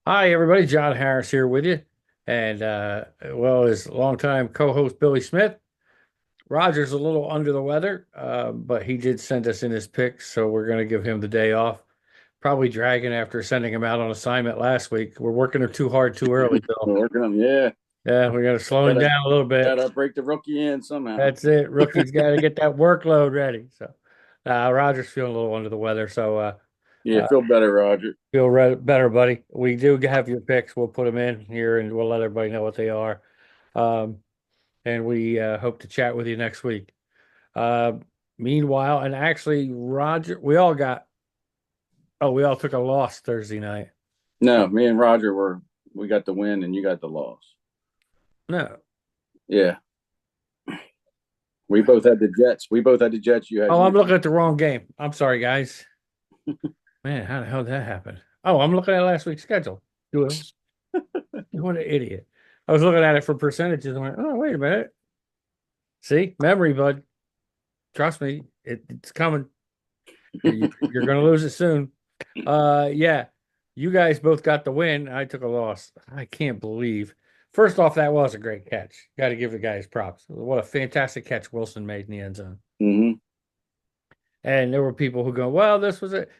Hi, everybody. John Harris here with you. And, his longtime co-host, Billy Smith. Roger's a little under the weather, but he did send us in his picks, so we're going to give him the day off. Probably dragging after sending him out on assignment last week. We're working him too hard too early, Bill. We're working on, yeah. Yeah, we got to slow him Gotta down a little bit. gotta break the rookie in somehow. That's it. Rookie's got to get that workload ready. So, Roger's feeling a little under the weather, so Yeah, uh, feel better, Roger. better, buddy. We do have your picks. We'll put them in here, and we'll let everybody know what they are. Um, and we hope to chat with you next week. Uh, Meanwhile, and actually, Roger, we all took a loss Thursday night. No, me and Roger we got the win and you got the loss. No. Yeah. We both had the Jets. We both had the Jets. You had Oh, I'm you. looking at the wrong game. I'm sorry, guys. Man, how the hell did that happen? Oh, I'm looking at last week's schedule. You What an idiot. I was looking at it for percentages and went, oh, wait a minute. See, memory, bud. Trust me, it's coming. You're going to lose it soon. Yeah, you guys both got the win. I took a loss. I can't believe. First off, that was a great catch. Got to give the guys props. What a fantastic catch Wilson made in the end zone. Hmm. And there were people who go, "Well, this was it.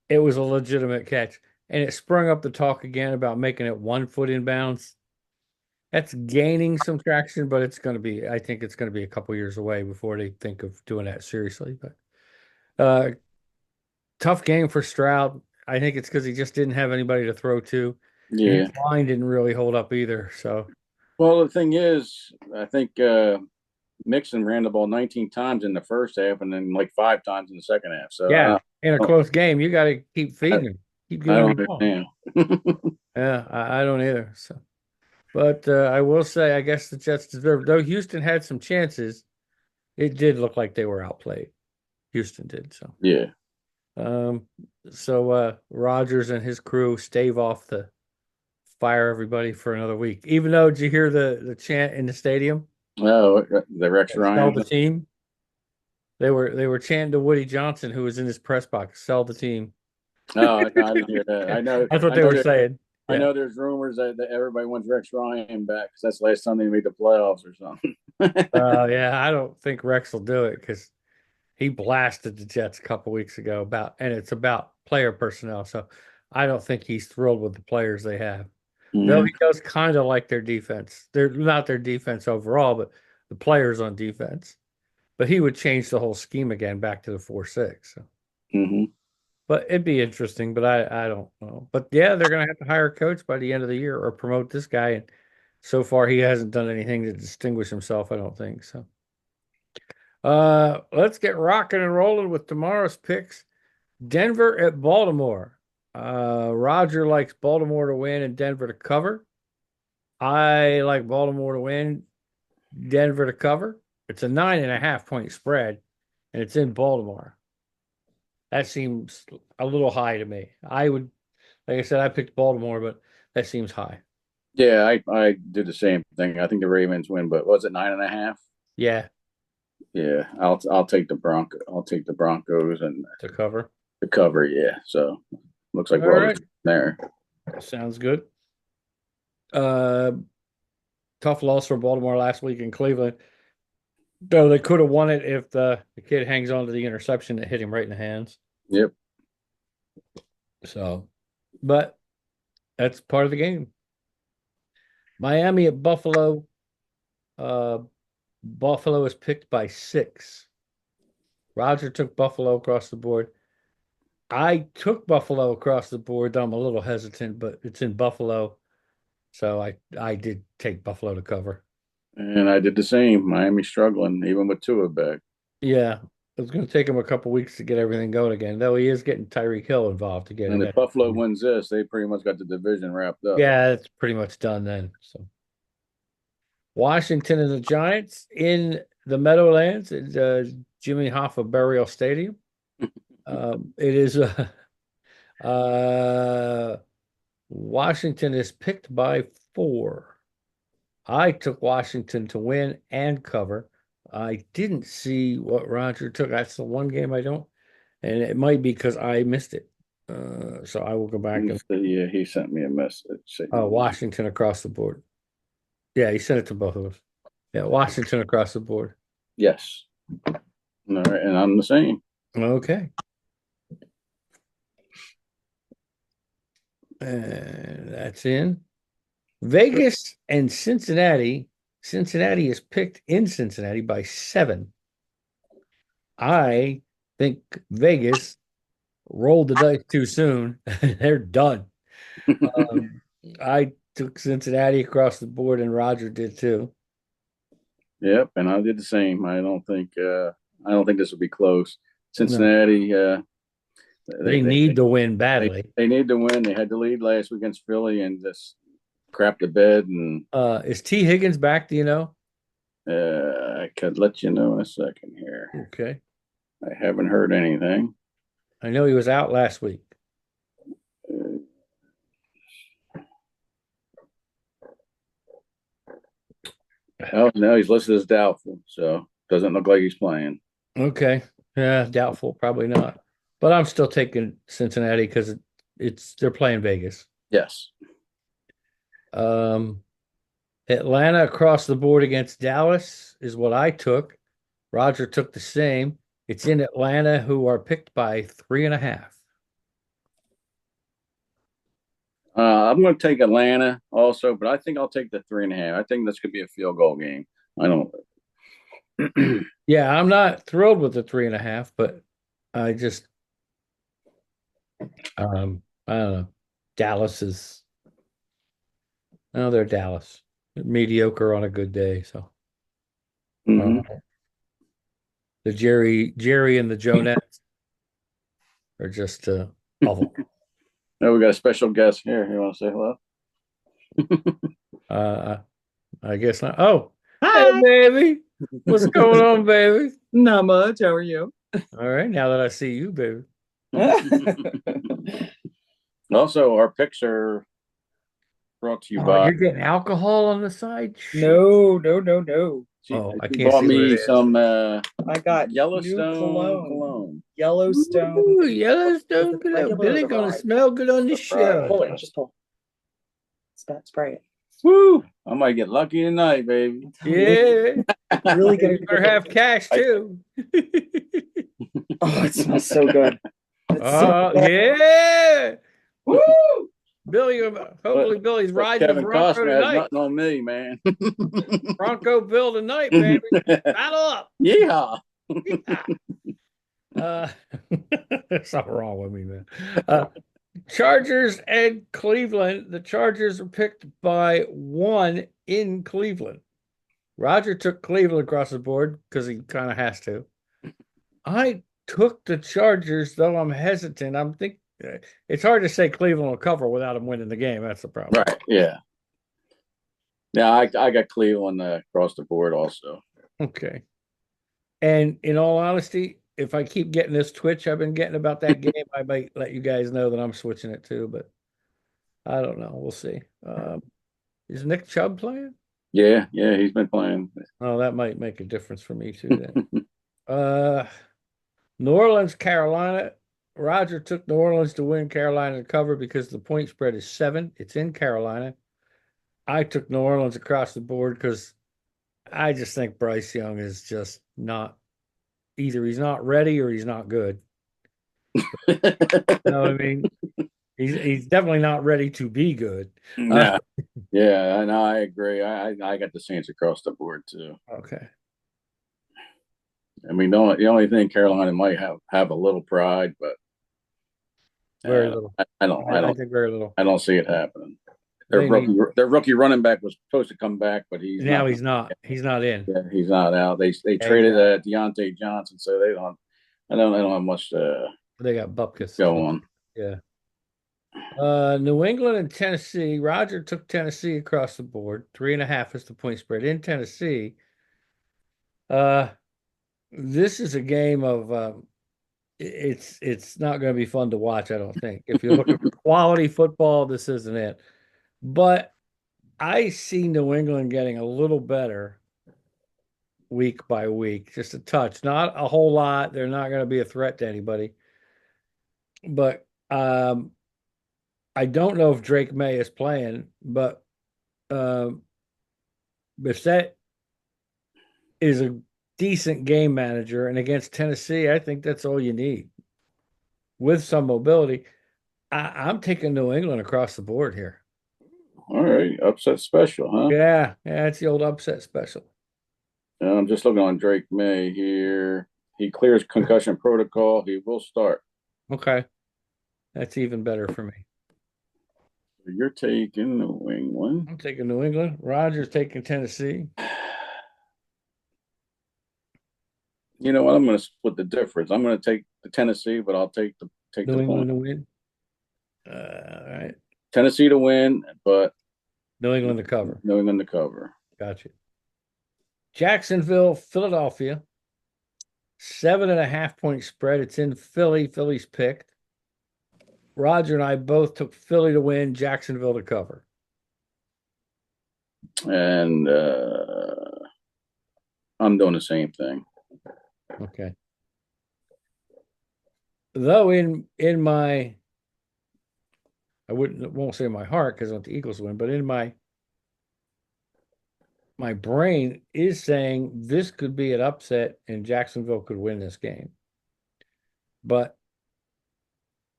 It was a legitimate catch." And it sprung up the talk again about making it 1 foot in bounds. That's gaining some traction, but I think it's going to be a couple years away before they think of doing that seriously. But uh, tough game for Stroud. I think it's because he just didn't have anybody to throw to, and his Yeah. line didn't really hold up either. So Well, the thing is, I think Mixon ran the ball 19 times in the first half and then like 5 times in the second half. So yeah, in a close game, you got to keep I, feeding him, keep I giving him don't the ball. understand. Yeah, I don't either. So, but I will say, I guess the Jets deserved. Though Houston had some chances, it did look like they were outplayed. Houston did so. Yeah. Um, Rogers and his crew stave off the fire everybody for another week. Even though, did you hear the chant in the stadium? Oh, the Rex Sell Ryan. the team. They were chanting to Woody Johnson, who was in his press box. Sell the team. No, I didn't hear that. I know. That's what I they know. were saying. I Yeah. know there's rumors that everybody wants Rex Ryan back because that's the last time they made the playoffs or something. Yeah. I don't think Rex will do it because he blasted the Jets a couple weeks ago and it's about player personnel. So I don't think he's thrilled with the players they have. Though Hmm. he does kind of like their defense. They're not their defense overall, but the players on defense. But he would change the whole scheme again back to the 4-6. So. Hmm. But it'd be interesting, but I don't know. But yeah, they're gonna have to hire a coach by the end of the year or promote this guy. And so far he hasn't done anything to distinguish himself, I don't think. So let's get rocking and rolling with tomorrow's picks. Denver at Baltimore. Roger likes Baltimore to win and Denver to cover. I like Baltimore to win, Denver to cover. It's a 9.5 point spread, and it's in Baltimore. That seems a little high to me. Like I said, I picked Baltimore, but that seems high. Yeah, I did the same thing. I think the Ravens win, but was it 9.5? Yeah, Yeah, I'll take the Bronco. I'll take the Broncos and to cover. the cover. Yeah, so looks like All we're all right, there. sounds good. Uh, Tough loss for Baltimore last week in Cleveland. Though they could have won it if the kid hangs on to the interception that hit him right in the hands. Yep. So, but that's part of the game. Miami at Buffalo. Uh, Buffalo is picked by 6. Roger took Buffalo across the board. I took Buffalo across the board. Though I'm a little hesitant, but it's in Buffalo, so I did take Buffalo to cover. And I did the same. Miami struggling even with Tua back. Yeah, it's going to take him a couple weeks to get everything going again. Though he is getting Tyreek Hill involved to get And him if in. Buffalo wins this, they pretty much got the division wrapped up. Yeah, it's pretty much done then. So Washington and the Giants in the Meadowlands at Jimmy Hoffa Burial Stadium. It is uh, Washington is picked by 4. I took Washington to win and cover. I didn't see what Roger took. That's the one game I don't, and it might be because I missed it. So I will go back and Yeah, he sent me a message. Washington across the board. Yeah, he sent it to both of us. Yeah, Washington across the board. Yes. All right, and I'm the same. Okay. And that's in. Vegas and Cincinnati. Cincinnati is picked in Cincinnati by 7. I think Vegas rolled the dice too soon. They're done. Um, I took Cincinnati across the board, and Roger did too. Yep, and I did the same. I don't think this will be close. No, Cincinnati, they they need to win badly. they need to win. They had the lead last week against Philly and just crap the bed. And Is T. Higgins back? Do you know? I could let you know in a second here. Okay. I haven't heard anything. I know he was out last week. Uh, oh no, he's listed as doubtful, so doesn't look like he's playing. Okay. Yeah, doubtful, probably not. But I'm still taking Cincinnati because it's they're playing Vegas. Yes. Um, Atlanta across the board against Dallas is what I took. Roger took the same. It's in Atlanta, who are picked by 3.5. I'm going to take Atlanta also, but I think I'll take the 3.5. I think this could be a field goal game. I don't. Yeah, I'm not thrilled with the 3.5, but I just I don't know. Dallas is oh, they're Dallas. They're mediocre on a good day. So Hmm. uh, the Jerry and the Jonettes are just awful. Oh, we got a special guest here. You want to say hello? Uh, I guess not. Oh, hey, Hi. baby. What's going on, baby? Not much. How are you? All right, now that I see you, baby. Also, our picks are brought to you Oh, by. you're getting alcohol on the side? Shit. No, no, no, no. Oh, I She can't bought see what it me is. some I got new Yellowstone cologne. cologne. Yellowstone Ooh, with Yellowstone a cologne. regular or Billy the gonna rye. smell good on this show. Pull it. Just pull. Spray it. Woo! I might get lucky tonight, baby. Yeah. Really You good. better have cash too. Oh, it smells so good. It's so good. Yeah. Woo! Billy, But, hopefully Billy's but riding the Kevin Bronco Costner has tonight. nothing on me, man. Bronco Bill tonight, baby. Battle up. Yeah. Yeah. Uh, there's something wrong with me, man. Chargers and Cleveland. The Chargers are picked by 1 in Cleveland. Roger took Cleveland across the board because he kind of has to. I took the Chargers, though I'm hesitant. I'm think it's hard to say Cleveland will cover without them winning the game. That's the problem. Right. Yeah. Yeah. I got Cleveland across the board also. Okay. And in all honesty, if I keep getting this twitch I've been getting about that game, I might let you guys know that I'm switching it too, but I don't know. We'll see. Is Nick Chubb playing? Yeah. Yeah. He's been playing. Oh, that might make a difference for me too then. New Orleans, Carolina. Roger took New Orleans to win, Carolina to cover because the point spread is 7. It's in Carolina. I took New Orleans across the board because I just think Bryce Young is just not either he's not ready or he's not good. You know what I mean? He's definitely not ready to be good. No. Yeah. I know. I agree. I got the Saints across the board too. Okay. I mean, the only thing Carolina might have a little pride, but Very little. I think very little. I don't see it happening. They need Their rookie running back was supposed to come back, but he's now not. he's not. He's not in. Yeah, he's not out. They traded Deontay Johnson, so they don't. They don't have much to They got Bupkis. go on. Yeah. New England and Tennessee. Roger took Tennessee across the board. 3.5 is the point spread in Tennessee. Uh, this is a game of it's not going to be fun to watch. I don't think. If you're looking for quality football, this isn't it. But I see New England getting a little better week by week, just a touch, not a whole lot. They're not going to be a threat to anybody, but Um, I don't know if Drake May is playing, but um, Bissett is a decent game manager, and against Tennessee, I think that's all you need with some mobility. I'm taking New England across the board here. All right, upset special, huh? Yeah, it's the old upset special. I'm just looking on Drake May here. He clears concussion protocol. He will start. Okay, that's even better for me. You're taking New England. I'm taking New England. Rogers taking Tennessee. You know what? I'm going to split the difference. I'm going to take the Tennessee, but I'll take the New England point. to win. All right. Tennessee to win, but New England to cover. New England to cover. Gotcha. Jacksonville, Philadelphia. 7.5 point spread. It's in Philly. Philly's picked. Roger and I both took Philly to win, Jacksonville to cover. And I'm doing the same thing. Okay. Though in my, I won't say my heart because I want the Eagles to win, but in my brain is saying this could be an upset and Jacksonville could win this game. But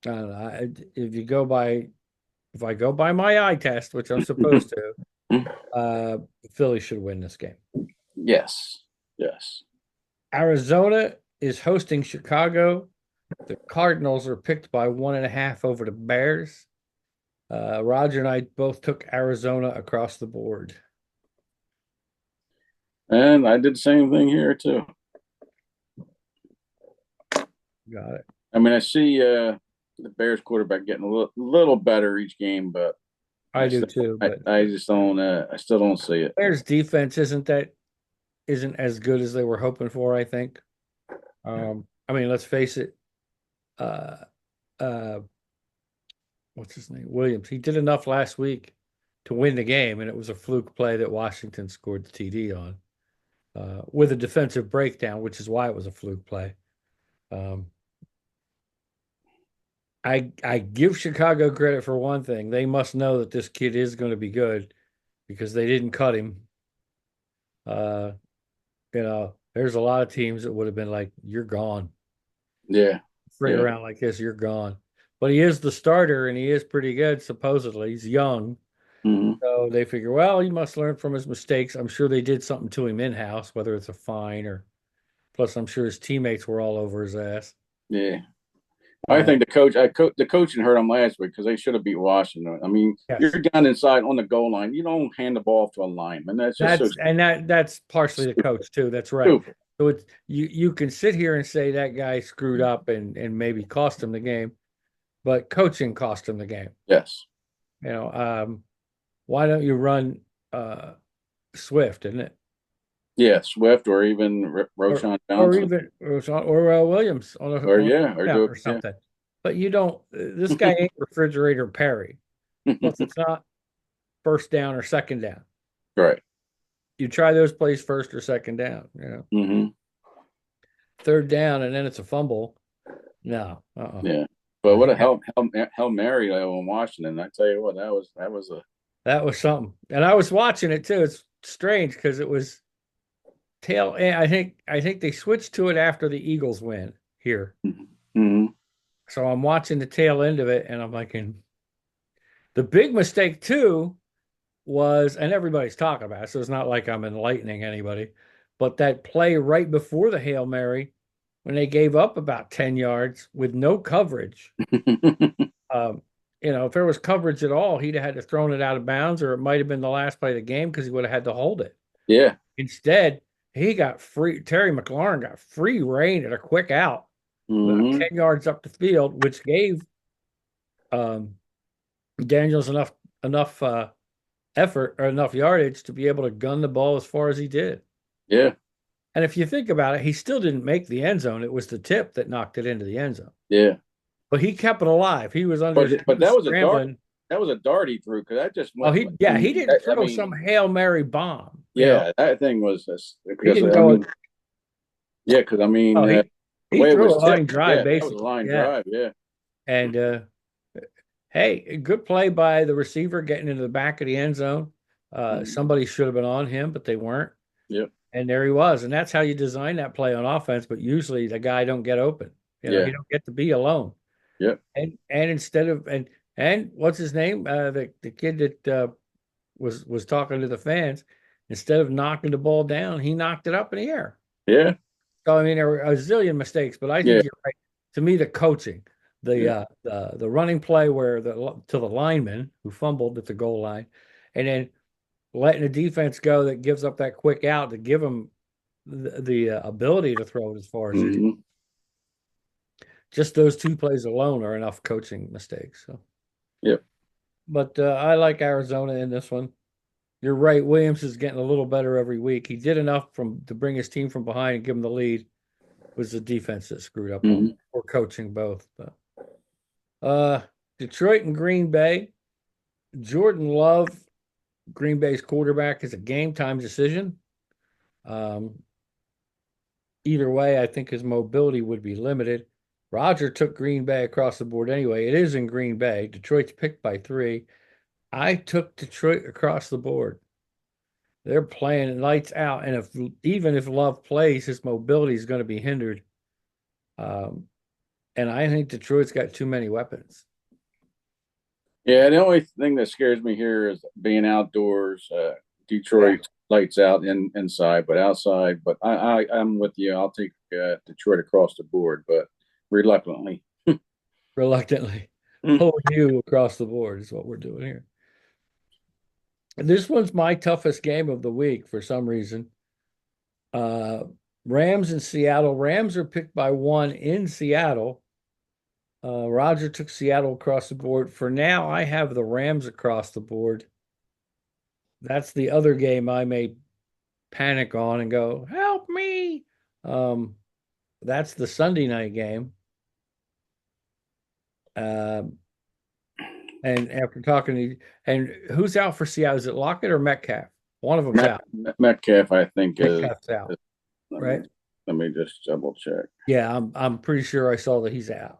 I don't know. If I go by my eye test, which I'm supposed to, Philly should win this game. Yes. Arizona is hosting Chicago. The Cardinals are picked by 1.5 over the Bears. Roger and I both took Arizona across the board. And I did the same thing here too. Got it. I mean, I see the Bears quarterback getting a little better each game, but I do too. But I just don't. I still don't see it. Bears defense isn't as good as they were hoping for, I think. I mean, let's face it. What's his name? Williams. He did enough last week to win the game, and it was a fluke play that Washington scored the TD on with a defensive breakdown, which is why it was a fluke play. I give Chicago credit for one thing. They must know that this kid is going to be good because they didn't cut him. There's a lot of teams that would have been like, "You're gone." Yeah. Around like this, you're gone. But he is the starter, and he is pretty good. Supposedly, he's young, so they figure, well, he must learn from his mistakes. I'm sure they did something to him in house, whether it's a fine or. Plus, I'm sure his teammates were all over his ass. Yeah. I think the coaching hurt him last week because they should have beat Washington. I mean, yes. You're down inside on the goal line. You don't hand the ball off to a lineman. That's partially the coach too. That's right. Stupid. So it's you can sit here and say that guy screwed up and maybe cost him the game, but coaching cost him the game. Yes. Why don't you run Swift, isn't it? Yeah, Swift or even Roschon Johnson. Or Williams or something. Yeah. But you don't. This guy ain't Refrigerator Perry. Plus, it's not first down or second down. Right. You try those plays first or second down. Third down, and then it's a fumble. No. Yeah. But what a Hail Mary on Washington! I tell you what, that was something. And I was watching it too. It's strange because it was. I think they switched to it after the Eagles win here. So I'm watching the tail end of it, and I'm like, the big mistake too was, and everybody's talking about it, so it's not like I'm enlightening anybody, but that play right before the Hail Mary, when they gave up about 10 yards with no coverage. If there was coverage at all, he'd have had to thrown it out of bounds, or it might have been the last play of the game because he would have had to hold it. Yeah. Instead, he got free. Terry McLaurin got free reign at a quick out, about 10 yards up the field, which gave Daniels enough effort or enough yardage to be able to gun the ball as far as he did. Yeah. And if you think about it, he still didn't make the end zone. It was the tip that knocked it into the end zone. Yeah. But he kept it alive. He was under. But that was a dart. That was a dart he threw because that just went. He didn't throw some Hail Mary bomb. Yeah, that thing was just because he the way threw it was a line drive, basically. That was a line drive, yeah. And Hey, a good play by the receiver getting into the back of the end zone. Somebody should have been on him, but they weren't. Yep. And there he was. And that's how you design that play on offense. But usually the guy don't get open. He Yeah. don't get to be alone. Yep. And instead of and what's his name? The kid that was talking to the fans, instead of knocking the ball down, he knocked it up in the air. Yeah. So I mean, there were a zillion mistakes, but I Yeah. think you're right. To me, the coaching, Yeah. the running play where to the lineman who fumbled at the goal line, and then letting the defense go that gives up that quick out to give them the ability to throw it as far as they do. Hmm. Just those two plays alone are enough coaching mistakes. So, Yep. but I like Arizona in this one. You're right. Williams is getting a little better every week. He did enough to bring his team from behind and give them the lead. It was the defense that screwed up on Hmm. him, or coaching both. But Detroit and Green Bay. Jordan Love, Green Bay's quarterback, is a game time decision. Um, Either way, I think his mobility would be limited. Roger took Green Bay across the board anyway. It is in Green Bay. Detroit's picked by 3. I took Detroit across the board. They're playing lights out, and even if Love plays, his mobility is going to be hindered. Um, and I think Detroit's got too many weapons. Yeah. The only thing that scares me here is being outdoors. Detroit lights out inside, but outside. But I'm with you. I'll take Detroit across the board, but reluctantly. Reluctantly, Mm. pull you across the board is what we're doing here. This one's my toughest game of the week for some reason. Uh, Rams in Seattle. Rams are picked by 1 in Seattle. Roger took Seattle across the board. For now, I have the Rams across the board. That's the other game I may panic on and go, help me. Um, that's the Sunday night game. Um, and after talking to and who's out for Seattle? Is it Lockett or Metcalf? One of them's out. Metcalf, I think, Metcalf's out, let me, right? let me just double check. Yeah, I'm pretty sure I saw that he's out.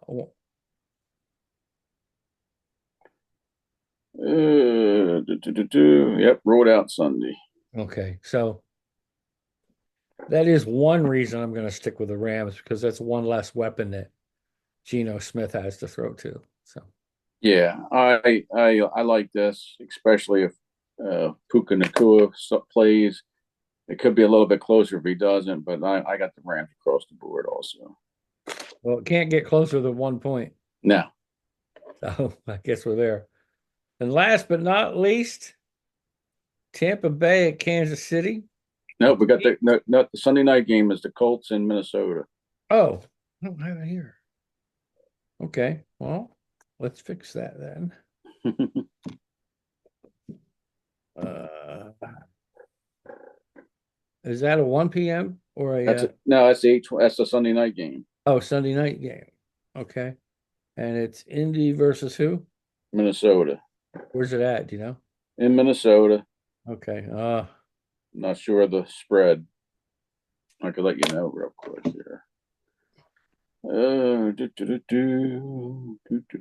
Yep, rolled out Sunday. Okay, so that is one reason I'm going to stick with the Rams because that's one less weapon that Geno Smith has to throw to. So Yeah, I like this, especially if Puka Nakua plays. It could be a little bit closer if he doesn't, but I got the Rams across the board also. well, it can't get closer than 1 point. No. So I guess we're there. And last but not least, Tampa Bay at Kansas City. No, we got the Sunday night game is the Colts in Minnesota. Oh, I don't have it here. Okay, well, let's fix that then. Uh, is that a 1 p.m. or No, that's the Sunday night game. Sunday night game? Okay, and it's Indy versus who? Minnesota. Where's it at? Do you know? In Minnesota. Okay. Not sure of the spread. I could let you know real quick here.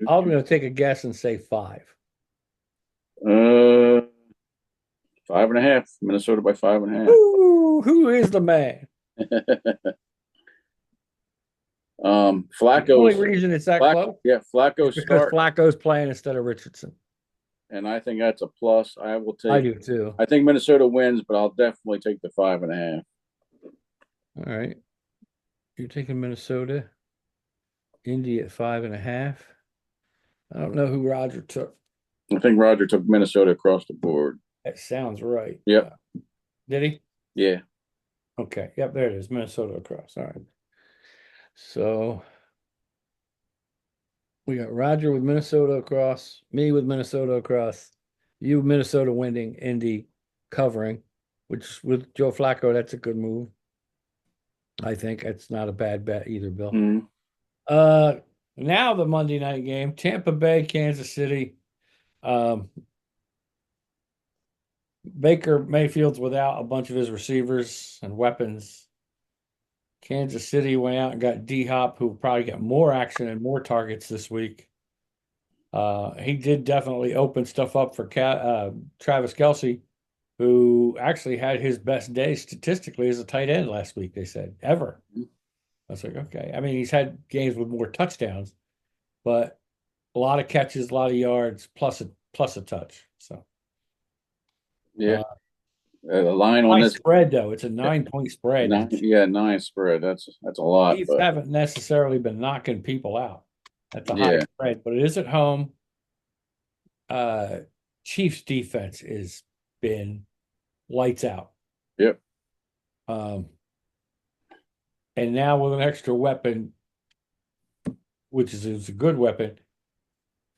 I'm going to take a guess and say 5. 5.5. Minnesota by 5.5. Ooh, who is the man? Flacco's The only reason it's that close, yeah, Flacco's because start, Flacco's playing instead of Richardson. and I think that's a plus. I will I take. do too. I think Minnesota wins, but I'll definitely take the 5.5. All right, you're taking Minnesota. Indy at 5.5. I don't know who Roger took. I think Roger took Minnesota across the board. That sounds right. Yep. Did he? Yeah. Okay. Yep. There it is. Minnesota across. All right. So we got Roger with Minnesota across, me with Minnesota across, you Minnesota winning, Indy covering, which with Joe Flacco, that's a good move. I think it's not a bad bet either, Bill. Mhm. Now the Monday night game, Tampa Bay, Kansas City. Baker Mayfield's without a bunch of his receivers and weapons. Kansas City went out and got D Hop, who probably got more action and more targets this week. He did definitely open stuff up for Travis Kelce, who actually had his best day statistically as a tight end last week, they said, ever. I was like, okay. I mean, he's had games with more touchdowns, but a lot of catches, a lot of yards, plus a touch. So Yeah. The line on high this spread though. It's a 9 point spread. nine spread. That's a lot, Chiefs but haven't necessarily been knocking people out at the high yeah, spread, but it is at home. Uh, Chiefs defense has been lights out. yep. Um, and now with an extra weapon, which is a good weapon,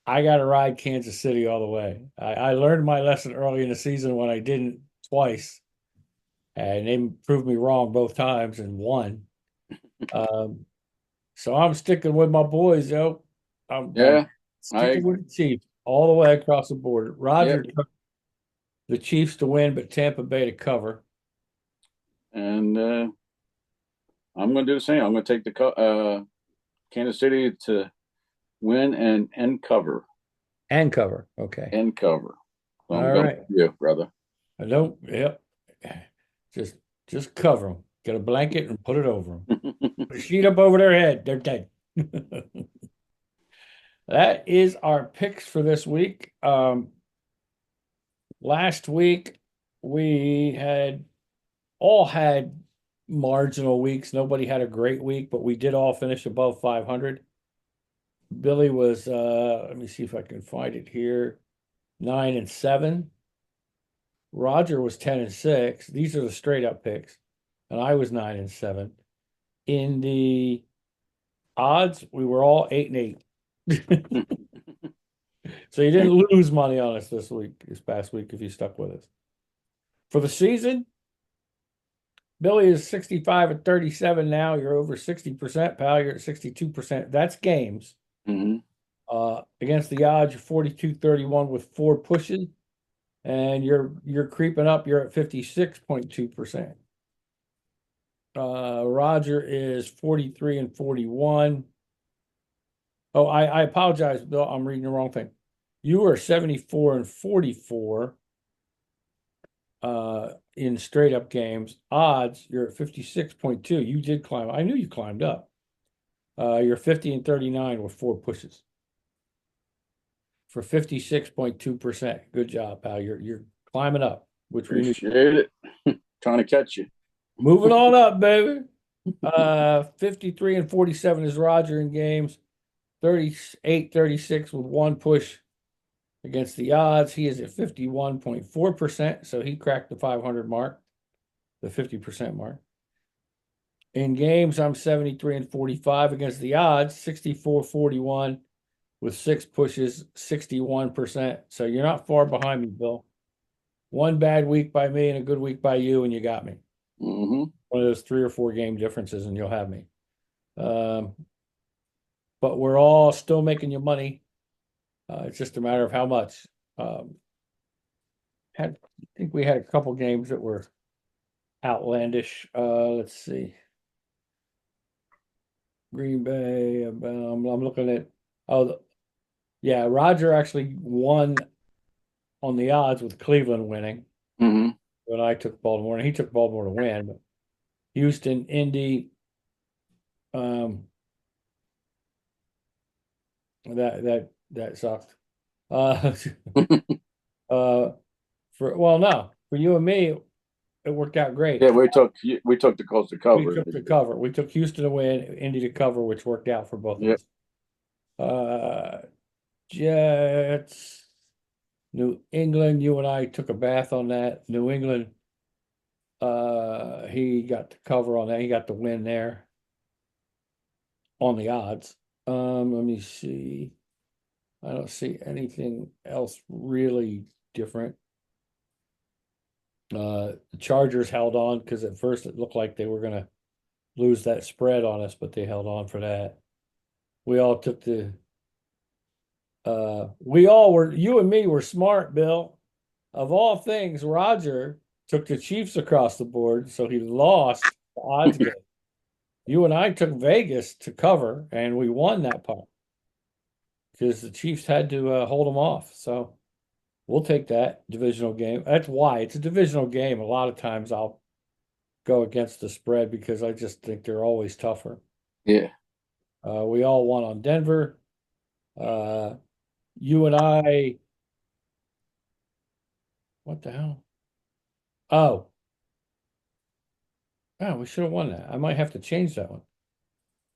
I got to ride Kansas City all the way. I learned my lesson early in the season when I didn't twice, and they proved me wrong both times and won. So I'm sticking with my boys, yo. I'm Yeah. sticking I with the Chiefs all the way across the board. Roger yep. took the Chiefs to win, but Tampa Bay to cover. And I'm going to do the same. I'm going to take the Kansas City to win and cover And cover. Okay. and cover. So I'm All going right. with you, brother. I don't, yep. Just just cover them. Get a blanket and put it over them. Put a sheet up over their head. They're dead. That is our picks for this week. Last week we all had marginal weeks. Nobody had a great week, but we did all finish above 500. Billy was let me see if I can find it here. 9-7. Roger was 10-6. These are the straight up picks. And I was 9-7. In the odds, we were all 8-8. So you didn't lose money on us this past week, if you stuck with us. For the season, Billy is 65-37 now. You're over 60%, pal. You're at 62%. That's games. Mhm. Against the odds, you're 42-31 with 4 pushes, and you're creeping up. You're at 56.2%. Roger is 43-41. Oh, I apologize, Bill. I'm reading the wrong thing. You are 74-44 in straight up games. Odds, you're at 56.2. You did climb. I knew you climbed up. You're 50-39 with 4 pushes for 56.2%. Good job, pal. You're climbing up, which we knew. Appreciate it. Trying to catch you. Moving on up, baby. 53-47 is Roger in games. 38-36 with 1 push against the odds. He is at 51.4%, so he cracked the 500 mark, the 50% mark. In games, I'm 73-45 against the odds, 64-41 with 6 pushes, 61%. So you're not far behind me, Bill. One bad week by me and a good week by you, and you got me. Mm-hmm. One of those 3 or 4 game differences, and you'll have me. But we're all still making you money. It's just a matter of how much. I think we had a couple games that were outlandish. Let's see. Green Bay. I'm looking at. Yeah. Roger actually won on the odds with Cleveland winning. Mm-hmm. But I took Baltimore, and he took Baltimore to win. But Houston, Indy. That sucked. Uh, for you and me, it worked out great. Yeah, we took the coast to cover. We took the cover. We took Houston to win, Indy to cover, which worked out for both of us. Jets, New England. You and I took a bath on that. New England. He got the cover on that. He got the win there on the odds. Let me see. I don't see anything else really different. The Chargers held on because at first it looked like they were going to lose that spread on us, but they held on for that. We all took you and me were smart, Bill. Of all things, Roger took the Chiefs across the board, so he lost the odds game. You and I took Vegas to cover, and we won that part. because the Chiefs had to hold them off. So we'll take that divisional game. That's why it's a divisional game. A lot of times I'll go against the spread because I just think they're always tougher. Yeah. We all won on Denver. You and I, what the hell? Oh, we should have won that. I might have to change that one.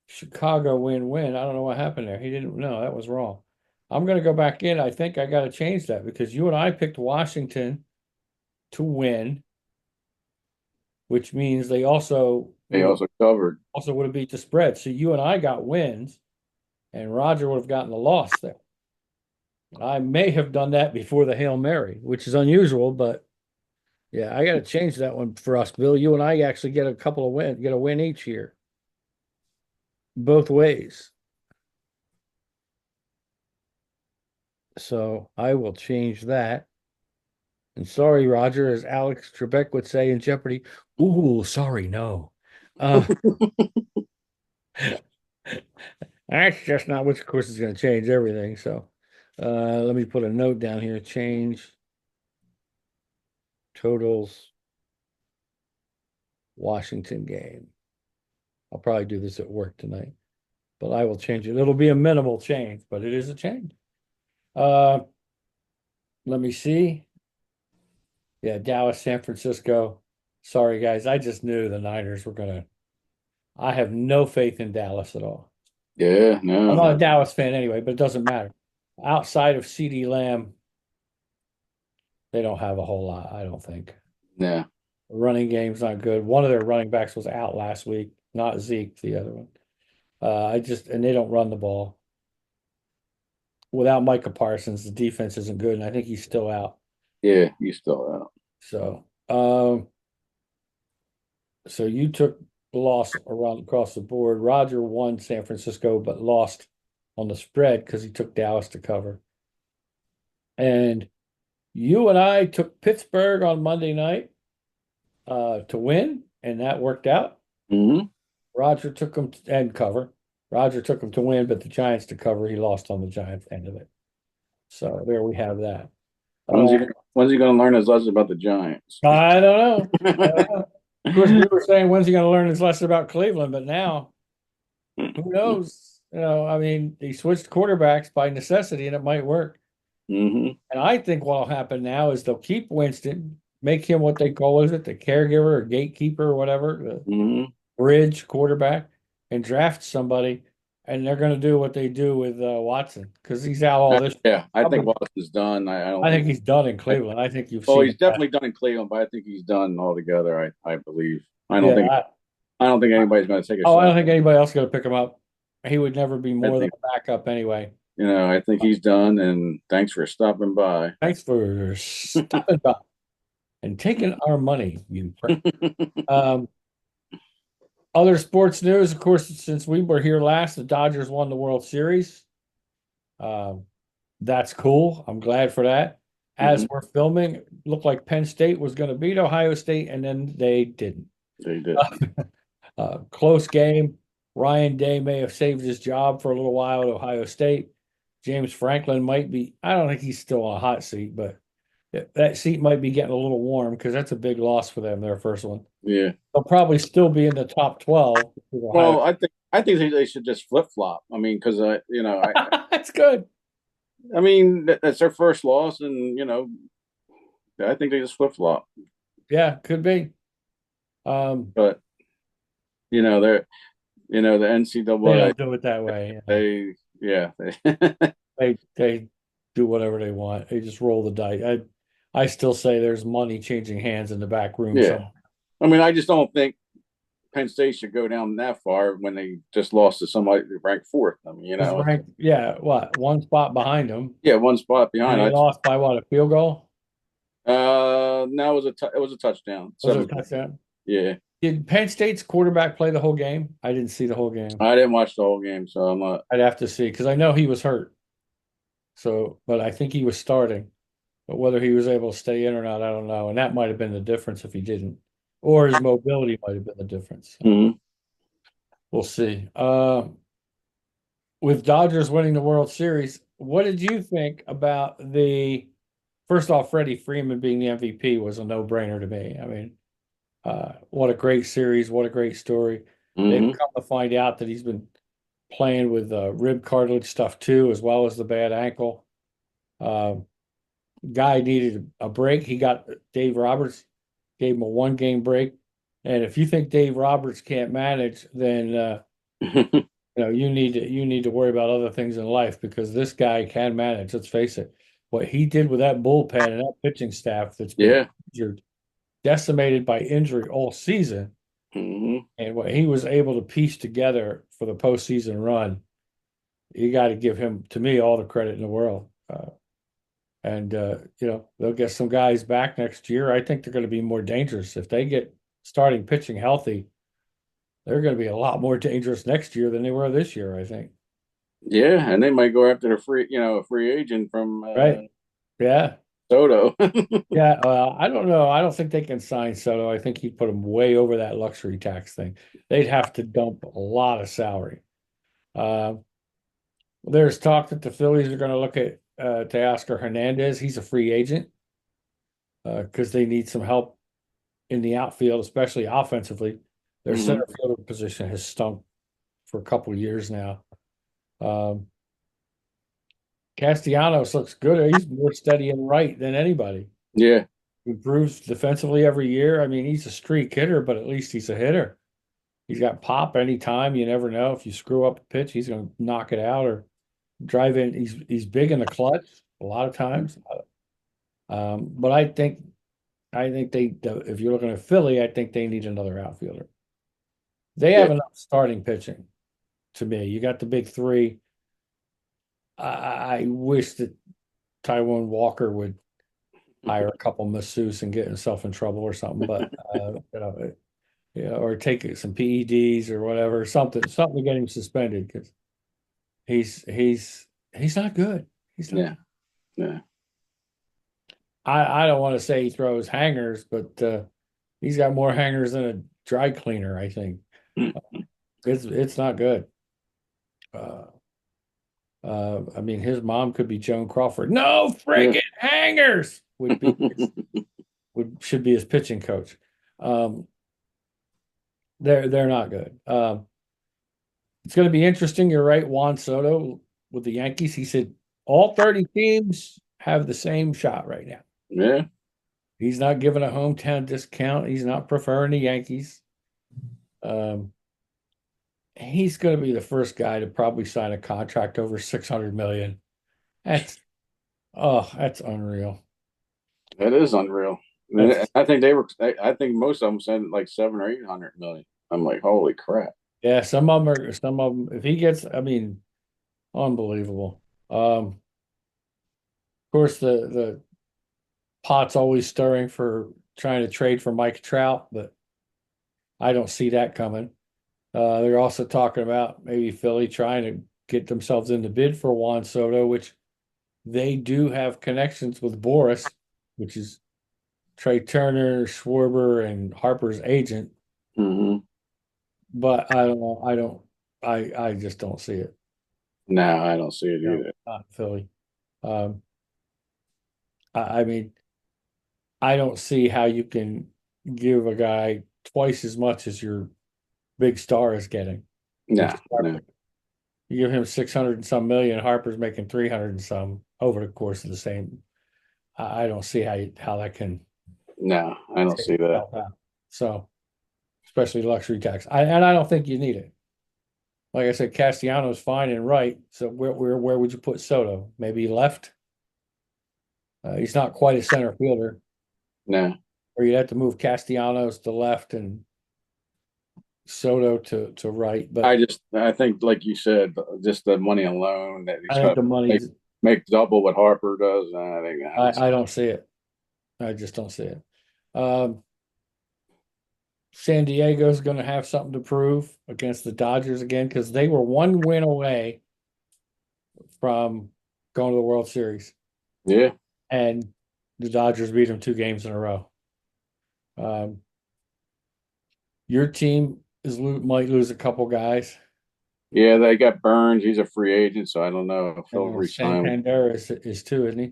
Chicago win-win. I don't know what happened there. He didn't know that was wrong. I'm going to go back in. I think I got to change that because you and I picked Washington to win, which means they also covered. also would have beat the spread. So you and I got wins, and Roger would have gotten the loss there. I may have done that before the Hail Mary, which is unusual, but yeah, I got to change that one for us, Bill. You and I actually get a couple of wins, get a win each year, both ways. So I will change that. And sorry, Roger, as Alex Trebek would say in Jeopardy. Ooh, sorry, no. That's just not, which of course is going to change everything. So let me put a note down here. Change totals Washington game. I'll probably do this at work tonight, but I will change it. It'll be a minimal change, but it is a change. Let me see. Yeah, Dallas, San Francisco. Sorry, guys. I just knew the Niners were going to. I have no faith in Dallas at all. Yeah, I'm no. not a Dallas fan anyway, but it doesn't matter. Outside of CeeDee Lamb, they don't have a whole lot, I don't think. Yeah. The running game's not good. One of their running backs was out last week, not Zeke, the other one. And they don't run the ball. Without Micah Parsons, the defense isn't good, and I think he's still out. Yeah, he's still out. So you took the loss around across the board. Roger won San Francisco, but lost on the spread because he took Dallas to cover. And you and I took Pittsburgh on Monday night to win, and that worked out. Mm-hmm. Roger took them and cover. Roger took them to win, but the Giants to cover. He lost on the Giants end of it. So there we have that. When's he going to learn his lesson about the Giants? I don't know. Of course, we were saying, when's he going to learn his lesson about Cleveland? But now, who knows? I mean, he switched quarterbacks by necessity, and it might work. Mm-hmm. And I think what will happen now is they'll keep Winston, make him what they call, is it the caregiver or gatekeeper or whatever, the bridge quarterback, and draft somebody. And they're going to do what they do with Watson because he's out all this. Yeah, I think Watson's done. I think he's done in Cleveland. I think you've seen. Oh, he's definitely done in Cleveland, but I think he's done altogether. I believe. I don't think anybody's going to take a shot. I don't think anybody else is going to pick him up. He would never be more than a backup anyway. I think he's done. And thanks for stopping by. Thanks for stopping by and taking our money, you prick. Other sports news, of course, since we were here last, the Dodgers won the World Series. That's cool. I'm glad for that. As we're filming, it looked like Penn State was going to beat Ohio State, and then they didn't. They did. Close game. Ryan Day may have saved his job for a little while at Ohio State. James Franklin might be, I don't think he's still on a hot seat, but that seat might be getting a little warm because that's a big loss for them, their first one. Yeah. They'll probably still be in the top 12. Well, I think they should just flip-flop. I mean, because, that's good. I mean, that's their first loss, and, I think they just flip-flop. Yeah, could be. But, they're, the NCAA. They don't do it that way. They do whatever they want. They just roll the dice. I still say there's money changing hands in the back room. Yeah. Somewhere. I mean, I just don't think Penn State should go down that far when they just lost to somebody ranked fourth. I mean, one spot behind them. Yeah, one spot behind. They lost by what, a field goal? No, it was a touchdown. Was it a touchdown? Yeah. Did Penn State's quarterback play the whole game? I didn't see the whole game. I didn't watch the whole game, so I'm not. I'd have to see because I know he was hurt. So, but I think he was starting. But whether he was able to stay in or not, I don't know. And that might have been the difference if he didn't. Or his mobility might have been the difference. So We'll see. with Dodgers winning the World Series, what did you think about first off, Freddie Freeman being the MVP was a no-brainer to me. I mean, what a great series, what a great story. They've Hmm. come to find out that he's been playing with rib cartilage stuff too, as well as the bad ankle. Uh, Guy needed a break. He got Dave Roberts, gave him a 1 game break. And if you think Dave Roberts can't manage, then you need to worry about other things in life because this guy can manage. Let's face it. What he did with that bullpen and that pitching staff that's been Yeah. injured, decimated by injury all season, Hmm. and what he was able to piece together for the postseason run, you got to give him, to me, all the credit in the world. And they'll get some guys back next year. I think they're going to be more dangerous if they get starting pitching healthy. They're going to be a lot more dangerous next year than they were this year, I think. Yeah, and they might go after a free agent from Right? Yeah. Soto. Yeah. I don't know. I don't think they can sign Soto. I think he'd put them way over that luxury tax thing. They'd have to dump a lot of salary. Uh, there's talk that the Phillies are going to look at Teoscar Hernandez. He's a free agent because they need some help in the outfield, especially offensively. Their Hmm. center fielder position has stunk for a couple of years now. Um, Castellanos looks good. He's more steady and right than anybody. Yeah. Improves defensively every year. I mean, he's a streak hitter, but at least he's a hitter. He's got pop anytime. You never know. If you screw up a pitch, he's going to knock it out or drive in. He's big in the clutch a lot of times. But I think if you're looking at Philly, I think they need another outfielder. They Yeah. have enough starting pitching to me. You got the big three. I wish that Taiwan Walker would hire a couple masseuse and get himself in trouble or something, but or take some PEDs or whatever, something to get him suspended because he's not good. He's not. Yeah. Yeah. I don't want to say he throws hangers, but he's got more hangers than a dry cleaner. I think it's not good. Uh, I mean, his mom could be Joan Crawford. No Yeah. friggin' hangers should be his pitching coach. Um, they're not good. It's going to be interesting. You're right, Juan Soto with the Yankees. He said all 30 teams have the same shot right now. Yeah. He's not giving a hometown discount. He's not preferring the Yankees. Um, he's going to be the first guy to probably sign a contract over 600 million. That's unreal. That is unreal. That's I think they were. I think most of them said like 7 or 800 million. I'm like, holy crap. Yeah, some of them if he gets, I mean, unbelievable. Of course the pot's always stirring for trying to trade for Mike Trout, but I don't see that coming. They're also talking about maybe Philly trying to get themselves in the bid for Juan Soto, which they do have connections with Boris, which is Trey Turner, Schwarber, and Harper's agent. Hmm. But I don't know. I just don't see it. No, I don't see it No, either. not Philly. Um, I mean, I don't see how you can give a guy twice as much as your big star is getting, which No, is no, Harper. You give him 600 and some million, Harper's making 300 and some over the course of the same. I don't see how that can no, I don't take see that. itself out. So, especially luxury tax. I don't think you need it. Like I said, Castellanos fine and right. So where would you put Soto? Maybe left. He's not quite a center fielder, No, or you'd have to move Castellanos to left and Soto to right. But I think, like you said, just the money alone that I he's think going the to money's. make double what Harper does. I don't see. I don't see it. I just don't see it. Um, San Diego's going to have something to prove against the Dodgers again because they were 1 win away from going to the World Series, Yeah, and the Dodgers beat them 2 games in a row. Your team might lose a couple guys. Yeah, they got Burns. He's a free agent, so I don't know if he'll resign. Santander is too, isn't he?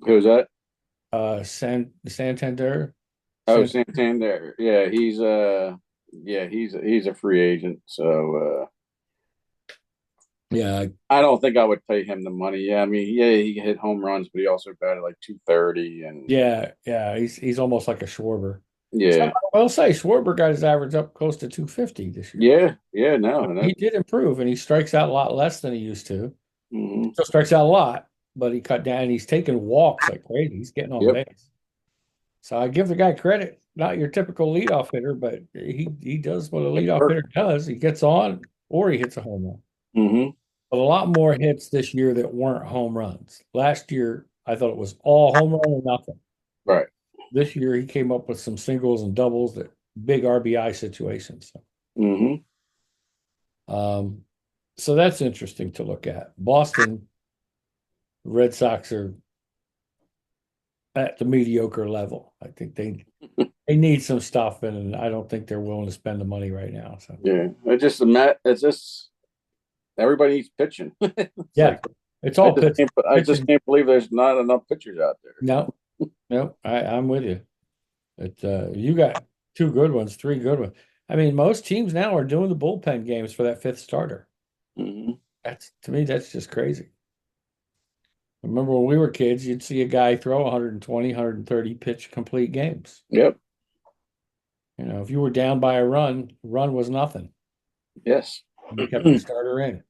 Who's that? Santander. Oh, San, Santander. He's a free agent. So yeah, I don't think I would pay him the money. Yeah, I mean, yeah, he hit home runs, but he also batted like 230, and yeah. He's almost like a Schwarber. So yeah, I'll say Schwarber got his average up close to 250 this year. yeah, no, and He that's did improve, and he strikes out a lot less than he used to. mhm. Still strikes out a lot, but he cut down. He's taking walks like crazy. He's getting on Yep, base. So I give the guy credit. Not your typical leadoff hitter, but he does what a it leadoff worked. hitter does. He gets on or he hits a home run. Hmm. But a lot more hits this year that weren't home runs. Last year, I thought it was all home run or nothing. Right. This year, he came up with some singles and doubles that big RBI situations. Hmm. Um, so that's interesting to look at. Boston Red Sox are at the mediocre level. I think they need some stuff, and I don't think they're willing to spend the money right now. So Yeah, it's just everybody's pitching. It's yeah, like it's all I just pitching. can't believe there's not enough pitchers out there. No, no, I'm with you. But you got two good ones, three good ones. I mean, most teams now are doing the bullpen games for that fifth starter. Hmm. That's to me, that's just crazy. Remember when we were kids, you'd see a guy throw 120, 130 pitch complete games. Yep. You know, if you were down by a run was nothing. Yes. You kept your starter in.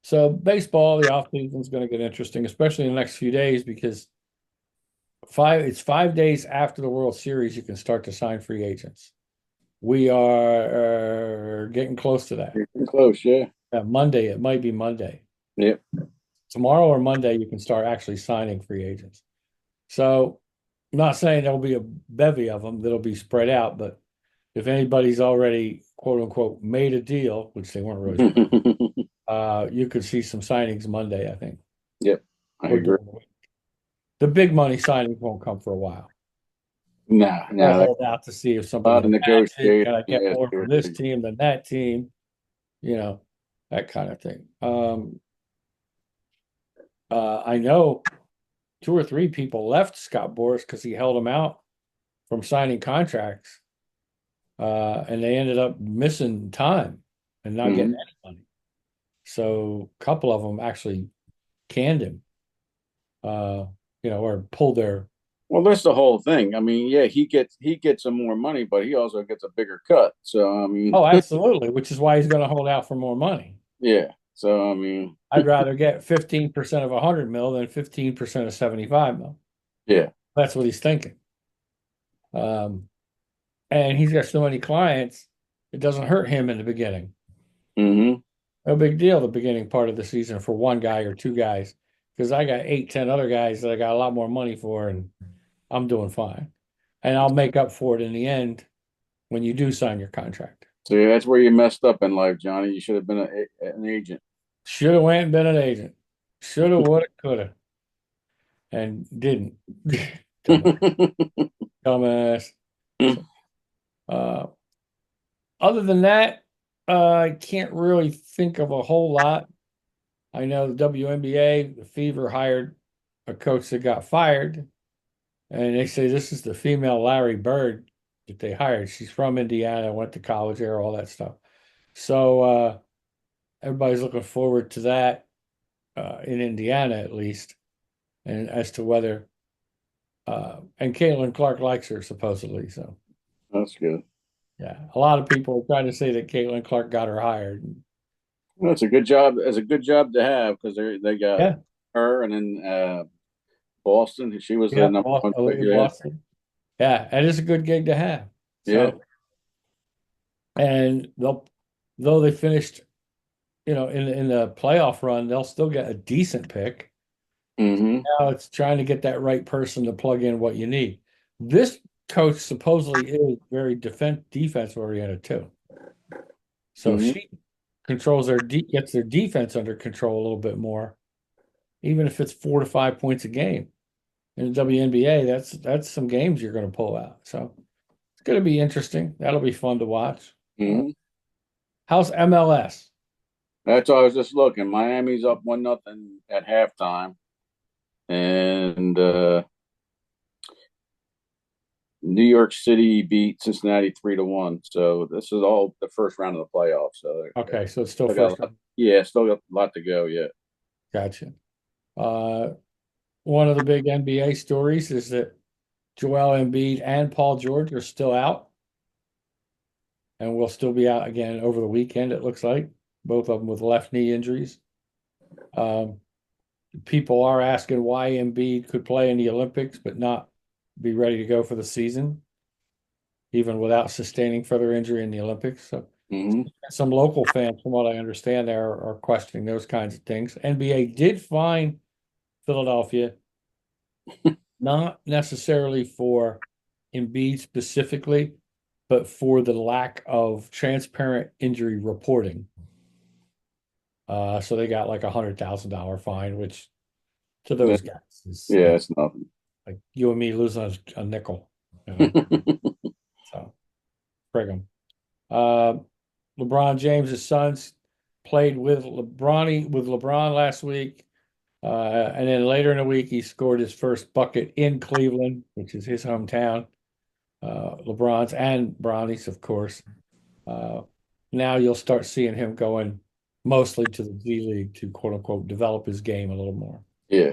So baseball, the off season is going to get interesting, especially in the next few days because it's 5 days after the World Series you can start to sign free agents. We are getting close to that. You're pretty close. Yeah. Monday, it might be Monday. Yep. Tomorrow or Monday, you can start actually signing free agents. So, I'm not saying there'll be a bevy of them that'll be spread out, but if anybody's already quote unquote made a deal, which they weren't really, you could see some signings Monday, I think, Yep. I or agree. during the week. The big money signings won't come for a while. No, I'll no, hold out to see if a somebody lot will of match it. negotiating. Can I get Yeah, more see from what this they- team than that team? You know, that kind of thing. I know two or three people left Scott Boras because he held them out from signing contracts, and they ended up missing time and not getting Mhm. any money. So a couple of them actually canned him, uh, or pulled their. Well, that's the whole thing. I mean, yeah, he gets some more money, but he also gets a bigger cut. So I mean, Oh, absolutely, which is why he's going to hold out for more money. yeah. So I mean, I'd rather get 15% of 100 mil than 15% of 75 mil. yeah. That's what he's thinking. Um, and he's got so many clients, it doesn't hurt him in the beginning. Hmm. No big deal the beginning part of the season for one guy or two guys, because I got 8, 10 other guys that I got a lot more money for, and I'm doing fine. And I'll make up for it in the end when you do sign your contract. So yeah, that's where you messed up in life, Johnny. You should have been an agent. Should have went and been an agent. Should have, would have, could have, and didn't. Dumbass. So, uh, other than that, I can't really think of a whole lot. I know the WNBA, the Fever hired a coach that got fired, and they say this is the female Larry Bird that they hired. She's from Indiana, went to college there, all that stuff. So everybody's looking forward to that in Indiana at least, and as to whether and Caitlin Clark likes her supposedly. So That's good. yeah, a lot of people are trying to say that Caitlin Clark got her hired. Well, it's a good job. It's a good job to have because they got Yeah, her and then Boston. She was the yeah, number one pick. Yeah, Boston. Yeah, and it's a good gig to have. yeah. So, and though they finished, in the playoff run, they'll still get a decent pick. Hmm. Now it's trying to get that right person to plug in what you need. This coach supposedly is very defense oriented too. So if Hmm. she controls gets their defense under control a little bit more, even if it's 4 to 5 points a game in the WNBA, that's some games you're going to pull out. So it's going to be interesting. That'll be fun to watch. Hmm. How's MLS? That's all I was just looking. Miami's up 1-0 at halftime, and New York City beat Cincinnati 3-1. So this is all the first round of the playoffs. So Okay, so it's still still got first round. yeah, still got a lot to go yet. Gotcha. Uh, one of the big NBA stories is that Joel Embiid and Paul George are still out and will still be out again over the weekend, it looks like, both of them with left knee injuries. Um, people are asking why Embiid could play in the Olympics but not be ready to go for the season, even without sustaining further injury in the Olympics. So Hmm. some local fans, from what I understand, are questioning those kinds of things. NBA did fine Philadelphia, not necessarily for Embiid specifically, but for the lack of transparent injury reporting. So they got like $100,000 fine, which to those guys is, Yeah, it's nothing. like you and me losing a nickel. You know? So frig 'em. Uh, LeBron James's sons played with LeBron last week. And then later in the week, he scored his first bucket in Cleveland, which is his hometown. LeBron's and Bronny's, of course. Uh, now you'll start seeing him going mostly to the G League to quote unquote develop his game a little more. Yeah.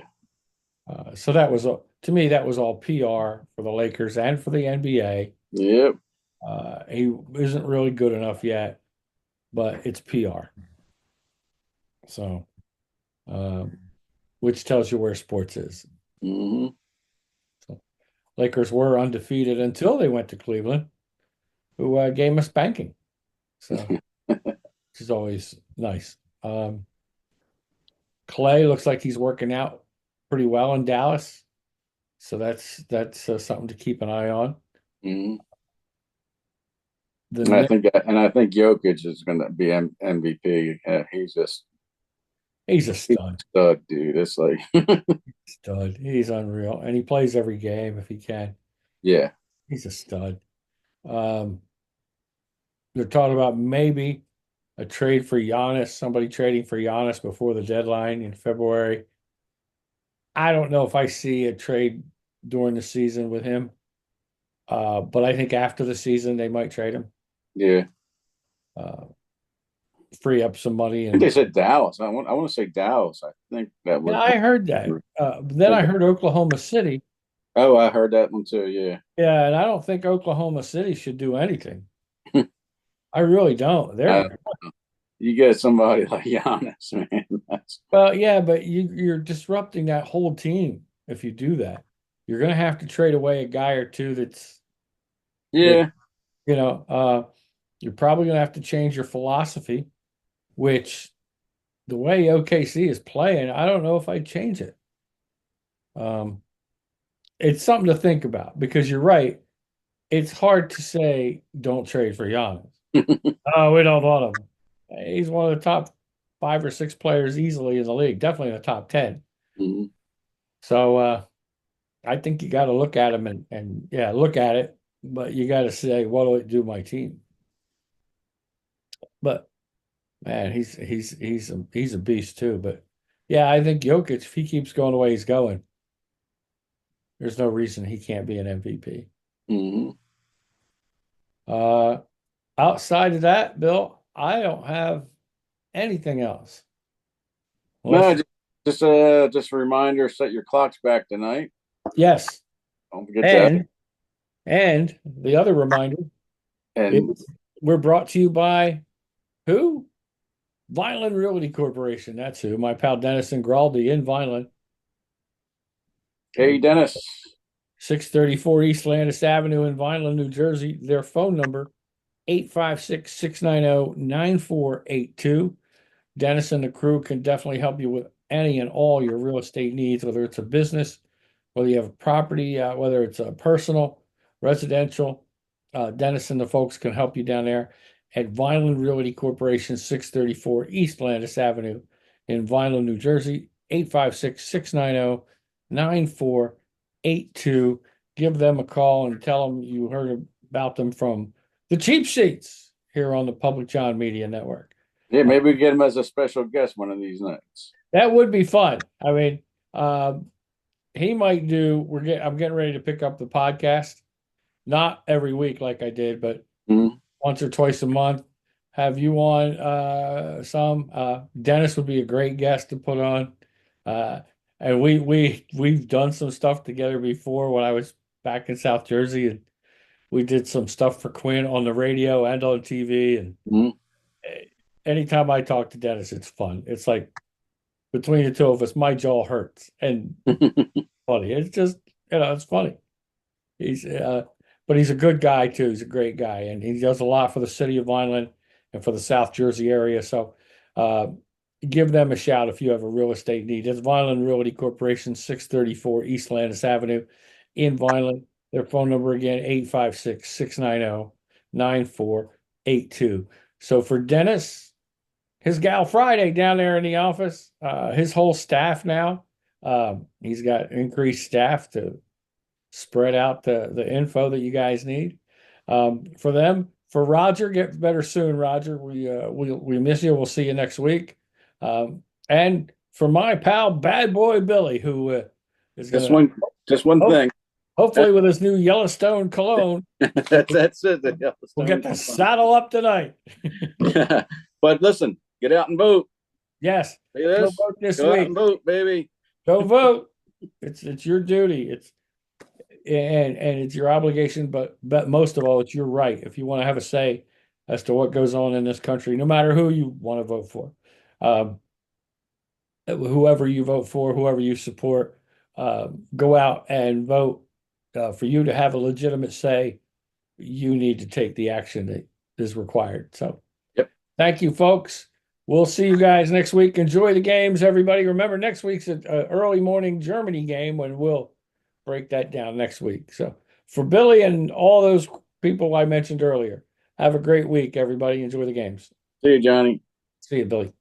So that was to me that was all PR for the Lakers and for the NBA. Yep. He isn't really good enough yet, but it's PR. So, um, which tells you where sports is. Hmm. So, Lakers were undefeated until they went to Cleveland, who gave them a spanking. So, which is always nice. Clay looks like he's working out pretty well in Dallas, so that's something to keep an eye on. Hmm. The And I Knicks, think Jokic is going to be MVP. he's a He's stud, a stud, dude. It's like, stud. He's unreal, and he plays every game if he can. yeah, He's a stud. Um, they're talking about maybe a trade for Giannis, somebody trading for Giannis before the deadline in February. I don't know if I see a trade during the season with him, but I think after the season they might trade him, yeah. uh, free up some money. I think they And said Dallas. I want to say Dallas. I think that yeah, was. I heard that. Then I heard Oklahoma City. Oh, I heard that one too. Yeah. Yeah, and I don't think Oklahoma City should do anything. I really don't. Uh, They're you get somebody like Giannis, man. well, yeah, but you're disrupting that whole team if you do that. You're going to have to trade away a guy or two that Yeah. you know. You're probably going to have to change your philosophy, which the way OKC is playing, I don't know if I'd change it. Um, it's something to think about because you're right. It's hard to say don't trade for Giannis. Oh, we don't want him. He's one of the top 5 or 6 players easily in the league, definitely in the top 10. Mhm. So I think you got to look at him and yeah, look at it, but you got to say, what do it do my team? But man, he's a beast too. But yeah, I think Jokic, if he keeps going the way he's going, there's no reason he can't be an MVP. Mhm. Uh, outside of that, Bill, I don't have anything else. No, Unless, just a reminder. Set your clocks back tonight. yes, Don't forget that. and the other reminder And is we're brought to you by who? Vineland Realty Corporation. That's who. My pal Dennis and Graldi in Vineland. hey, Dennis. 634 East Landis Avenue in Vineland, New Jersey. Their phone number, 856-690-9482. Dennis and the crew can definitely help you with any and all your real estate needs, whether it's a business, whether you have a property, whether it's a personal, residential. Dennis and the folks can help you down there at Vineland Realty Corporation, 634 East Landis Avenue in Vineland, New Jersey, 856-690-9482. Give them a call and tell them you heard about them from the cheap seats here on the Public John Media Network. Yeah, maybe we get him as a special guest one of these nights. That would be fun. I mean, he might do. I'm getting ready to pick up the podcast, not every week like I did, but Mhm. once or twice a month. Have you on some? Dennis would be a great guest to put on. And we've done some stuff together before when I was back in South Jersey, and we did some stuff for Quinn on the radio and on TV. And Mhm. anytime I talk to Dennis, it's fun. It's like between the two of us, my jaw hurts and funny. It's just, it's funny. He's but he's a good guy too. He's a great guy, and he does a lot for the city of Vineland and for the South Jersey area. So uh, give them a shout if you have a real estate need. It's Vineland Realty Corporation, 634 East Landis Avenue in Vineland. Their phone number again, 856-690-9482. So for Dennis, his gal Friday down there in the office, his whole staff now, he's got increased staff to spread out the info that you guys need. For them, for Roger, get better soon, Roger. We miss you. We'll see you next week. And for my pal, Bad Boy Billy, who is gonna Just one thing. hopefully with his new Yellowstone cologne, That's it. we'll get the saddle up tonight. But listen, get out and vote. Yes, See go this? vote this Go out week. and vote, baby. Go vote. It's your duty. And it's your obligation, but most of all, it's your right if you want to have a say as to what goes on in this country, no matter who you want to vote for. Whoever you vote for, whoever you support, go out and vote. For you to have a legitimate say, you need to take the action that is required. So, Yep. Thank you, folks. We'll see you guys next week. Enjoy the games, everybody. Remember, next week's an early morning Germany game when we'll break that down next week. So, for Billy and all those people I mentioned earlier, have a great week, everybody. Enjoy the games. See you, Johnny. See you, Billy.